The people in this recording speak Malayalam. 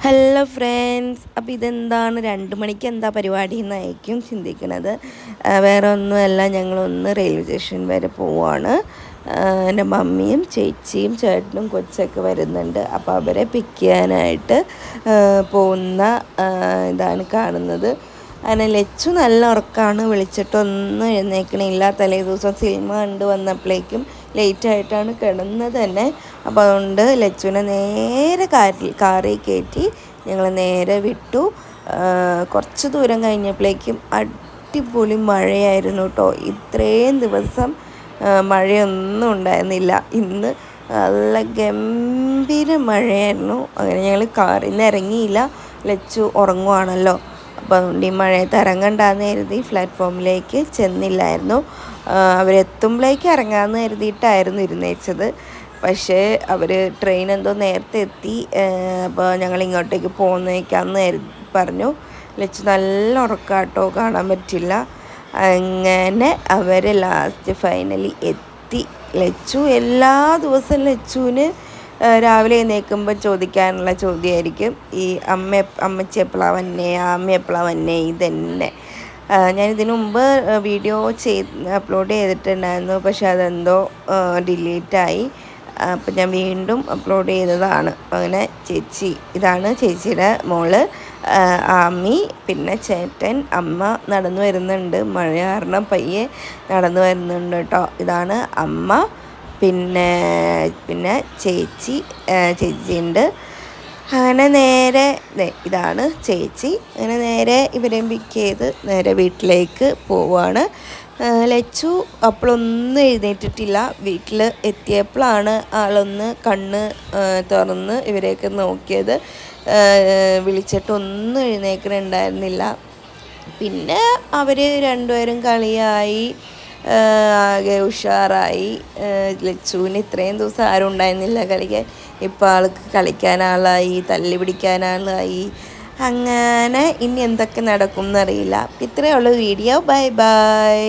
ഹലോ ഫ്രണ്ട്സ്, അപ്പോൾ ഇതെന്താണ് 2 മണിക്ക് എന്താ പരിപാടി എന്നായിരിക്കും ചിന്തിക്കുന്നത്. വേറെ ഒന്നുമല്ല, ഞങ്ങളൊന്ന് റെയിൽവേ സ്റ്റേഷൻ വരെ പോവുകയാണ്. എൻ്റെ മമ്മിയും ചേച്ചിയും ചേട്ടനും കൊച്ചൊക്കെ വരുന്നുണ്ട്. അപ്പോൾ അവരെ പിക്ക് ചെയ്യാനായിട്ട് പോകുന്ന ഇതാണ് കാണുന്നത്. അങ്ങനെ ലച്ചു നല്ല ഉറക്കമാണ്, വിളിച്ചിട്ടൊന്നും എഴുന്നേൽക്കണില്ല. തലേ ദിവസം സിനിമ കണ്ട് വന്നപ്പോഴേക്കും ലേറ്റായിട്ടാണ് കിടന്നത് തന്നെ. അപ്പോൾ അതുകൊണ്ട് ലച്ചുവിനെ നേരെ കാറിൽ കയറ്റി ഞങ്ങൾ നേരെ വിട്ടു. കുറച്ച് ദൂരം കഴിഞ്ഞപ്പോഴേക്കും അടിപൊളി മഴയായിരുന്നു കേട്ടോ. ഇത്രയും ദിവസം മഴയൊന്നും ഉണ്ടായിരുന്നില്ല. ഇന്ന് നല്ല ഗംഭീര മഴയായിരുന്നു. അങ്ങനെ ഞങ്ങൾ കാറിൽ നിന്ന് ഇറങ്ങിയില്ല, ലച്ചു ഉറങ്ങുവാണല്ലോ. അപ്പോൾ അതുകൊണ്ട് ഈ മഴയത്ത് ഇറങ്ങണ്ടെന്ന് കരുതി പ്ലാറ്റ്ഫോമിലേക്ക് ചെന്നില്ലായിരുന്നു. അവരെത്തുമ്പോഴേക്ക് ഇറങ്ങാമെന്ന് കരുതിയിട്ടായിരുന്നു ഇരുന്നേച്ചത്. പക്ഷേ അവർ ട്രെയിൻ എന്തോ നേരത്തെ എത്തി. അപ്പോൾ ഞങ്ങൾ ഇങ്ങോട്ടേക്ക് പോകുന്നേക്കാന്ന് പറഞ്ഞു. ലച്ചു നല്ല ഉറക്കാട്ടോ, കാണാൻ പറ്റില്ല. അങ്ങനെ അവർ ലാസ്റ്റ് ഫൈനലി എത്തി. ലച്ചു എല്ലാ ദിവസവും ലച്ചുവിന് രാവിലെ എഴുന്നേൽക്കുമ്പോൾ ചോദിക്കാനുള്ള ചോദ്യമായിരിക്കും ഈ അമ്മച്ചി എപ്പോഴാണ് വന്നേ, അമ്മ എപ്പോഴാണ് വന്നേ, ഇതന്നെ. ഞാനിതിനു മുമ്പ് വീഡിയോ അപ്ലോഡ് ചെയ്തിട്ടുണ്ടായിരുന്നു, പക്ഷെ അതെന്തോ ഡിലീറ്റായി. അപ്പം ഞാൻ വീണ്ടും അപ്ലോഡ് ചെയ്തതാണ്. അങ്ങനെ ഇതാണ് ചേച്ചിയുടെ മോള് ആമി. പിന്നെ ചേട്ടൻ, അമ്മ നടന്നു വരുന്നുണ്ട്. മഴ കാരണം പയ്യെ നടന്നു വരുന്നുണ്ട് കേട്ടോ. ഇതാണ് അമ്മ. പിന്നെ ചേച്ചിയുണ്ട്. അങ്ങനെ നേരെ ഇതാണ് ചേച്ചി. അങ്ങനെ നേരെ ഇവരെയും പിക്ക് ചെയ്ത് നേരെ വീട്ടിലേക്ക് പോവുകയാണ്. ലച്ചു അപ്പോഴൊന്നും എഴുന്നേറ്റിട്ടില്ല. വീട്ടിൽ എത്തിയപ്പോഴാണ് ആളൊന്ന് കണ്ണ് തുറന്ന് ഇവരെയൊക്കെ നോക്കിയത്. വിളിച്ചിട്ടൊന്നും എഴുന്നേൽക്കുന്നുണ്ടായിരുന്നില്ല. പിന്നെ അവർ രണ്ടുപേരും കളിയായി, ആകെ ഉഷാറായി. ലച്ചുവിന് ഇത്രയും ദിവസം ആരും ഉണ്ടായിരുന്നില്ല കളിക്കാൻ. ഇപ്പോൾ ആൾക്ക് കളിക്കാനാളായി, തല്ലി പിടിക്കാനാളായി. അങ്ങനെ ഇനി എന്തൊക്കെ നടക്കും എന്നറിയില്ല. ഇത്രയേ ഉള്ളൂ വീഡിയോ. Bye bye.